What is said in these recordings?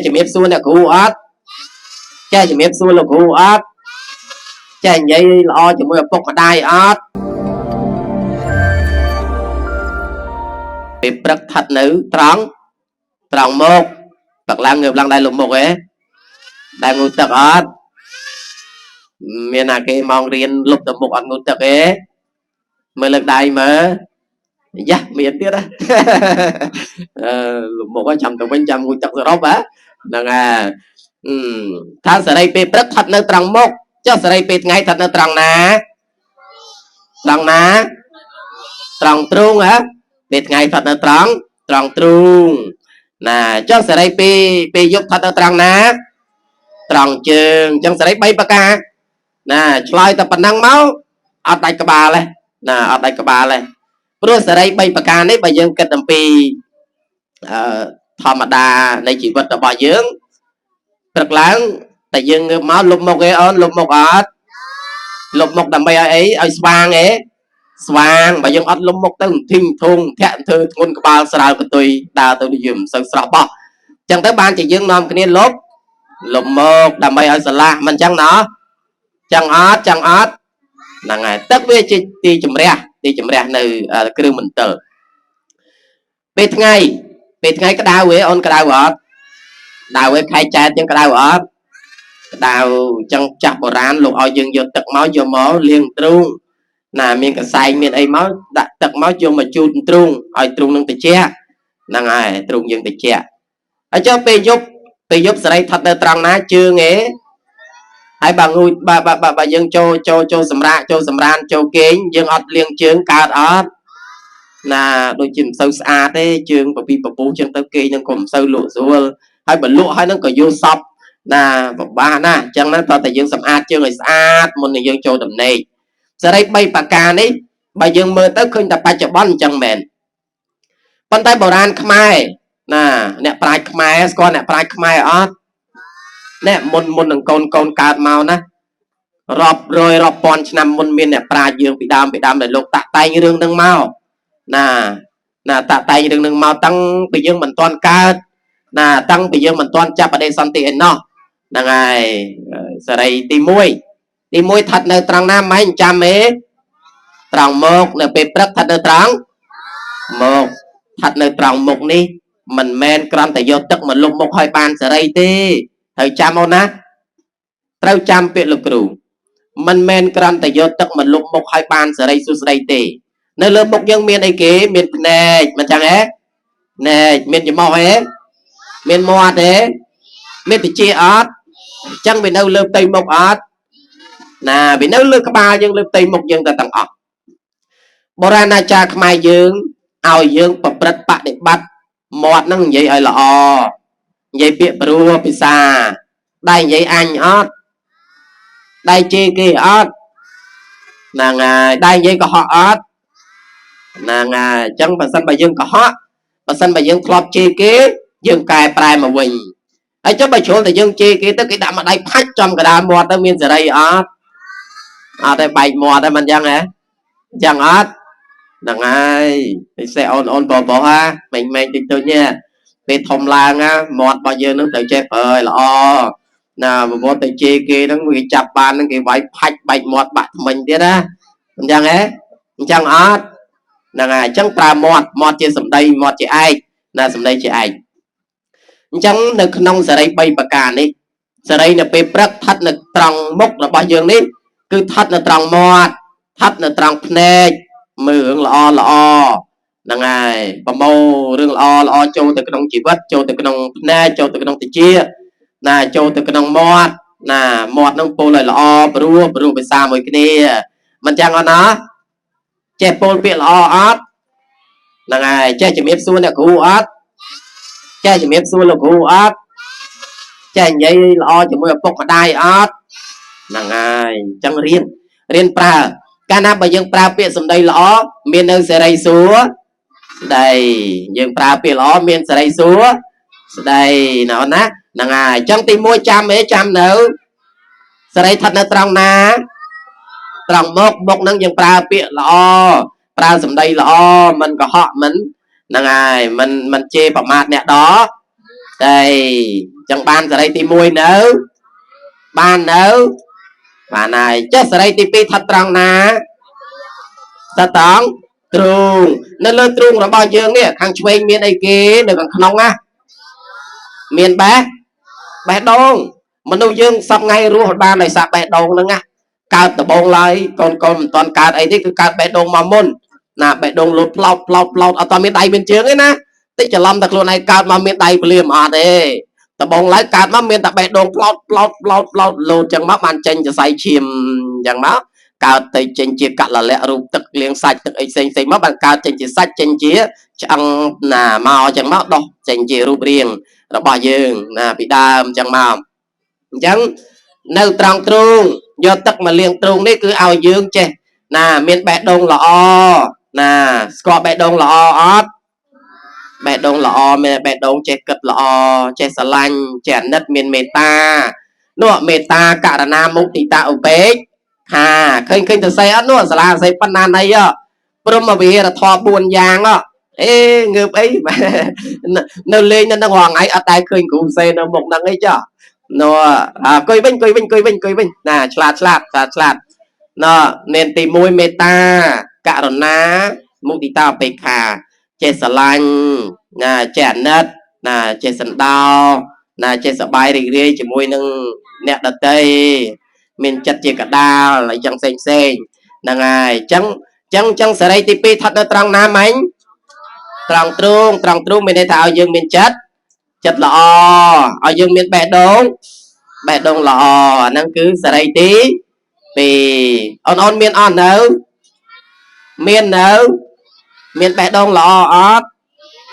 ជំរាបសួរអ្នកគ្រូអត់ចេះជំរាបសួរលោកគ្រូអត់ចេះនិយាយល្អជាមួយឪពុកម្ដាយអត់ពេលព្រឹកថិតនៅត្រង់មុខទឹកឡើងងើបឡើងដែរលោកមុខឯងដែរងូតទឹកអត់មានណាគេមករៀនលុបទៅមុខអត់ងូតទឹកទេមើលលើកដៃមើលយ៉ាមានទៀតណាលោកមុខចាំទៅវិញចាំងូតទឹកសរុបហ្នឹងថាសេរីពេលព្រឹកថិតនៅត្រង់មុខចុះសេរីពេលថ្ងៃថិតនៅត្រង់ណាត្រង់ទ្រូងពេលថ្ងៃថិតនៅត្រង់ទ្រូងណាចុះសេរីពេលយប់ថិតនៅត្រង់ណាត្រង់ជើងអញ្ចឹងសេរី3ប្រការណាឆ្លើយតែប៉ុណ្ណឹងមកអត់ដាច់ក្បាលទេណាអត់ដាច់ក្បាលទេព្រោះសេរី3ប្រការនេះបើយើងគិតអំពីធម្មតានៃជីវិតរបស់យើងព្រឹកឡើងតែយើងងើបមកលុបមុខឯអូនលុបមុខអត់លុបមុខដើម្បីឲ្យអីឲ្យស្វាងឯស្វាងបើយើងអត់លុបមុខទៅធីងធុងធាក់ធ្វើធ្ងន់ក្បាលស្រាលកតុយដើរទៅយើងមិនសូវស្រស់បោះអញ្ចឹងទៅបានជាយើងនាំគ្នាលុបមុខដើម្បីឲ្យស្រឡះមិនអញ្ចឹងណាចឹងអត់ហ្នឹងហើយទឹកវាជាទីជំរះនៅគ្រឿងមន្ទិលពេលថ្ងៃក្តៅឯអូនក្តៅអត់ក្តៅឯខែចែកចឹងក្តៅអត់ក្តៅអញ្ចឹងចាស់បុរាណលោកឲ្យយើងយកទឹកមកលាងទ្រូងណាមានកសែងមានអីមកដាក់ទឹកមកយកមកជូតទ្រូងឲ្យទ្រូងនឹងត្រជាក់ហ្នឹងហើយទ្រូងយើងត្រជាក់ហើយចុះពេលយប់សេរីថិតនៅត្រង់ណាជើងឯងហើយបើងូតបើយើងចូលសម្រាកចូលសម្រានចូលគេងយើងអត់លាងជើងកើតអត់ណាដូចជាមិនសូវស្អាតទេជើងពពុះចឹងទៅគេងនឹងក៏មិនសូវលក់ស្រួលហើយបើលក់ហើយនឹងក៏យល់សពណាពិបាកណាអញ្ចឹងណាតើតែយើងសម្អាតជើងឲ្យស្អាតមុននឹងយើងចូលដំណេកសេរី3ប្រការនេះបើយើងមើលទៅឃើញតែបច្ចុប្បន្នអញ្ចឹងមែនប៉ុន្តែបុរាណខ្មែរណាអ្នកប្រាជ្ញខ្មែរស្គាល់អ្នកប្រាជ្ញខ្មែរអត់អ្នកមុននឹងកូនកើតមកណារាប់រយរាប់ពាន់ឆ្នាំមុនមានអ្នកប្រាជ្ញយើងពីដើមដែលលោកតាក់តែងរឿងនឹងមកណាតាក់តែងរឿងនឹងមកតាំងពីយើងមិនទាន់កើតណាតាំងពីយើងមិនទាន់ចាប់បដិសន្ធិឯណោះហ្នឹងហើយសេរីទី1ថិតនៅត្រង់ណាម៉េចចាំទេត្រង់មុខនៅពេលព្រឹកថិតនៅត្រង់មុខថិតនៅត្រង់មុខនេះមិនមែនគ្រាន់តែយកទឹកមកលុបមុខឲ្យបានសេរីទេត្រូវចាំអូនណាត្រូវចាំពាក្យលោកគ្រូមិនមែនគ្រាន់តែយកទឹកមកលុបមុខឲ្យបានសេរីសួស្តីទេនៅលើមុខយើងមានអីគេមានភ្នែកមិនចឹងហ៎ភ្នែកមានច្រមុះហ៎មានមាត់ហ៎មានត្រចៀកអត់អញ្ចឹងវានៅលើផ្ទៃមុខអត់ណាវានៅលើក្បាលយើងលើផ្ទៃមុខយើងតែទាំងអស់បុរាណអាចារ្យខ្មែរយើងឲ្យយើងប្រព្រឹត្តបដិបត្តិមាត់នឹងនិយាយឲ្យល្អនិយាយពាក្យព្រោះភាសាដៃនិយាយអញអត់ដៃជេរគេអត់ហ្នឹងហើយដៃនិយាយកុហកអត់ហ្នឹងហើយអញ្ចឹងបើសិនបើយើងកុហកបើសិនបើយើងធ្លាប់ជេរគេយើងកែប្រែមកវិញហើយចុះបើជ្រុលតែយើងជេរគេទៅគេដាក់មកដៃផាច់ចំកណ្ដាលមាត់ទៅមានសេរីអត់ទេបែកមាត់តែមិនអញ្ចឹងហ៎អញ្ចឹងអត់ហ្នឹងហើយពិសេសអូនបងម៉េងតិចតួចនេះពេលធំឡើងមាត់របស់យើងនឹងត្រូវចេះប្រើឲ្យល្អណាប្រវត្តិទៅជេរគេហ្នឹងវាចាប់បានហ្នឹងគេវាយផាច់បែកមាត់បាក់ថ្មិញទៀតណាអញ្ចឹងហ៎អញ្ចឹងអត់ហ្នឹងហើយអញ្ចឹងប្រើមាត់ជាសម្ដីមាត់ជាឯកណាសម្ដីជាឯកអញ្ចឹងនៅក្នុងសេរី3ប្រការនេះសេរីនៅពេលព្រឹកថិតនៅត្រង់មុខរបស់យើងនេះគឺថិតនៅត្រង់មាត់ថិតនៅត្រង់ភ្នែកមើលរឿងល្អហ្នឹងហើយប្រមូលរឿងល្អចូលទៅក្នុងជីវិតចូលទៅក្នុងភ្នែកចូលទៅក្នុងត្រចៀកណាចូលទៅក្នុងមាត់ណាមាត់នឹងពោលឲ្យល្អព្រោះភាសាមួយគ្នាមិនចឹងអត់ណាចេះពោលពាក្យល្អអត់ហ្នឹងហើយចេះជំរាបសួរអ្នកគ្រូអត់ចេះជំរាបសួរលោកគ្រូអត់ចេះនិយាយល្អជាមួយឪពុកម្ដាយអត់ហ្នឹងហើយអញ្ចឹងរៀនប្រើកាលណាបើយើងប្រើពាក្យសម្ដីល្អមាននៅសេរីសួស្ដីយើងប្រើពាក្យល្អមានសេរីសួស្ដីណាអូនណាហ្នឹងហើយអញ្ចឹងទី1ចាំនៅសេរីថិតនៅត្រង់ណាត្រង់មុខហ្នឹងយើងប្រើពាក្យល្អប្រើសម្ដីល្អមិនកុហកមិនហ្នឹងហើយមិនជេរប្រមាថអ្នកដ đây chẳng ban giờ đây thì mùi nấu ban nấu và này chết giờ đây thì pi thật trăng ná ta tóng trung nên lên trung là bao nhiêu nè thằng chơi miền ấy kia được còn không á miền bé đông mình đâu dương sắp ngay rùa ban này sắp bé đông nữa nha cao tập bông lại còn toàn cao ấy thì cứ cao bé đông mà môn nè bé đông lột lọt ở toàn miền tây miền trước ấy nè tích chả lâm thật luôn này cao mà miền tây liềm à thế tập bông lại cao mà miền tập bé đông lột chẳng mắt bàn chân cho say chìm chẳng mắt cao tây chân chia cắt là lẹ rụp tức liên sạch tức ấy xanh mắt bàn cao chân chia sạch chân chia chẳng nà màu chẳng mắt đâu chân chia rụp riêng nó bỏ dương nà bị đàm chẳng màu chẳng nâu trăng trung do tất mà liên trung đấy cứ ao dương chè nà miền bẹ đông là o nà score bẹ đông là o ót bẹ đông là o miền bẹ đông chè cật là o chè sà lanh chè nứt miền meta nọ meta cả là nam mục thì tạo bế hà khơi khơi từ xây ớt nọ là xây pan nan này á prom mà vì là thọ buồn giang á ê ngược ấy mà nó lên nó hoàng ấy ở tại khơi cũng xây nó một năng ấy chứ nó coi vinh nè chlat nó nên tìm môi meta cả rồi ná mục đi tao bê khà chè sà lanh nè chè nết nè chè sần đào nè chè sà bài rì chỉ môi nâng nẹt đợt tây mình chặt chè cả đào lại chẳng xanh nè ngài chẳng sờ đây tivi thật nó trăng nam anh trăng trung mình đây thảo dương mình chất là ở dương miền bẹ đông là năng cứ sờ đây tí vì on miền on nấu miền bẹ đông là ót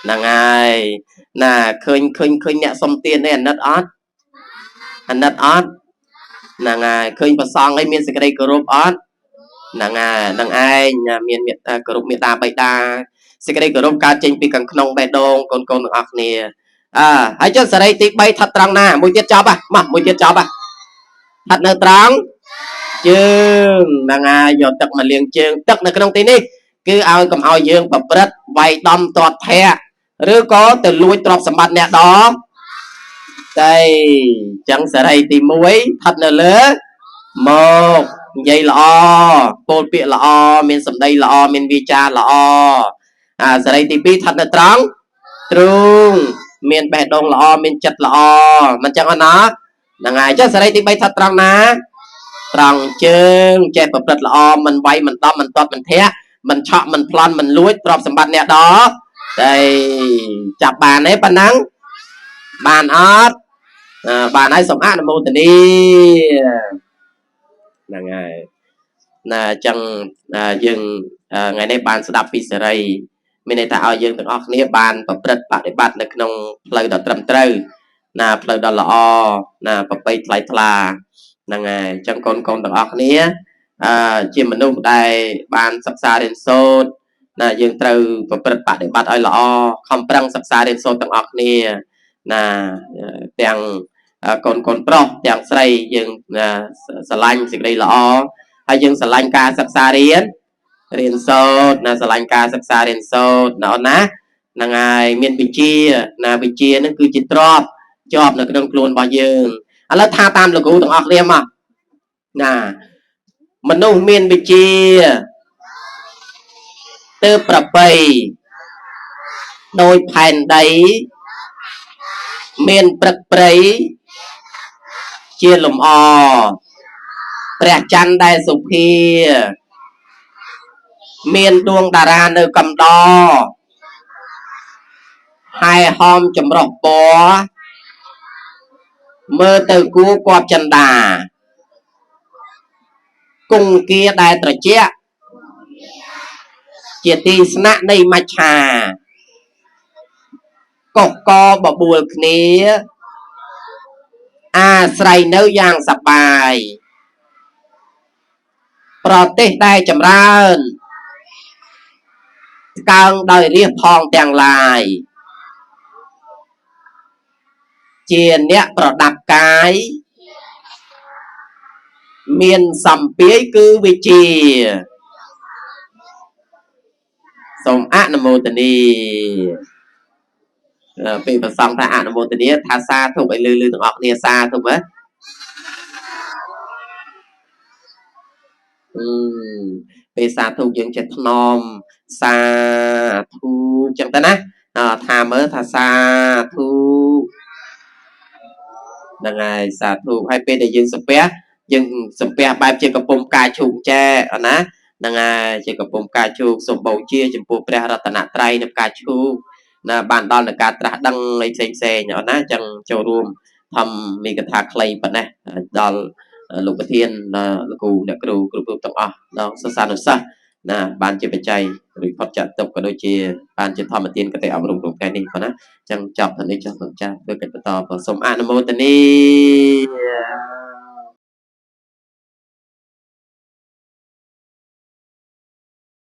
là ngày là khơi nhẹ xong tiền đây anh đất ót là ngày khơi và song ấy miền sài đây group ót là ngày đằng ai nhà miền group miền ta bày ta sài đây group ca trình bị càng nông bẹ đông con được nè hãy cho sài đây tí bay thật trăng nè mùi tiết chó mà mùi tiết chó thật nơi trắng chương là ngày giờ tập mà liền chương tập là cái đồng tiền đi cứ ao cầm ao dương và bật vay đâm toạt thẻ rứa có từ lui trọc sầm mặt nè đó đây chẳng sẽ đây tìm muối thật là lớn một dây lọ bột bịa lọ miền sầm đây lọ miền vi cha lọ sẽ đây tìm bi thật là trắng trung miền bè đông lọ miền chật lọ mình chẳng nó là ngày chắc sẽ đây tìm bay thật trắng ná trăng chương che bật bật lọ mình vay mình to mình toát mình thẻ mình chọn mình plan mình lúi trọc sầm mặt nè đó đây chặt bàn ấy bàn nắng bàn ớt bàn ấy sống ăn mô tình đi là ngày là chẳng dừng ngày nay bàn sẽ đạp phi sợi ray mình này tạo dừng được óc nia bàn và bật bạn để bạn được nông lời đợt trầm trừ là lời đợt lọ là và bay lại là ngày chẳng con được óc nia chim mình nung đây bàn sắp xa đến sốt là dương từ và bật bạn để bạn ai lọ không prang sắp xa đến sốt tầng óc nia là tiếng con pro tiếng say dương sờ lanh sự đây lọ hay dương sờ lanh ca sắp xa riêng sốt là sờ lanh ca sắp xa riêng sốt nó ná là ngày miền bị chia nó cứ chỉ drop là cái đông luôn bao dương là tha tam là cũng tầng óc nia mà nè mình nung miền bị chia từประเพณีโดยแผ่นใดเมียนประเพณีเชียร์ลมอพระจันทร์ได้สุพีเมียนดวงดาราในกำดอให้หอมจำรอกปัวเมื่อเตอกูกอบจันดากุ้งเกียได้ตระเจี๊ยเจตีสนะในมัชชากกบบัวนี้อาใส่เนื้อย่างสบายปรเตะได้จำรานกลางได้เรียบพองแต่งลายเจียนเนี้ยประดับกายเมียนสัมเปียคือวิจีสมอะนโมตนี ពេលប្រសងថាអនុមោទនាថាសាធុឲ្យលឺទាំងអស់គ្នាសាធុហ៎ពេលសាធុយើងចេះថ្នមសាធុអញ្ចឹងទៅណាថាមើលថាសាធុហ្នឹងហើយសាធុហើយពេលដែលយើងសំពះយើងសំពះបែបជាកំពុំការជូកចែណាហ្នឹងហើយជាកំពុំការជូកសូមបូជាចំពោះព្រះរតនត្រ័យនៃការជូកណាបានដល់នឹងការត្រាស់ដឹងអីផ្សេងណាអញ្ចឹងចូលរួមធម្មមីកថាខ្លីប៉ុណ្ណេះដល់លោកប្រធានលោកគ្រូអ្នកគ្រូគ្រប់ទាំងអស់ដល់សិស្សានុសិស្សណាបានជាបច្ច័យឬផុតចាត់ទុកក៏ដូចជាបានជាធម្មទានកតេអប់រំក្នុងថ្ងៃនេះប៉ុណ្ណាចឹងចប់ទៅនេះចុះលោកចាស់ធ្វើកិច្ចបន្តសូមអនុមោទនា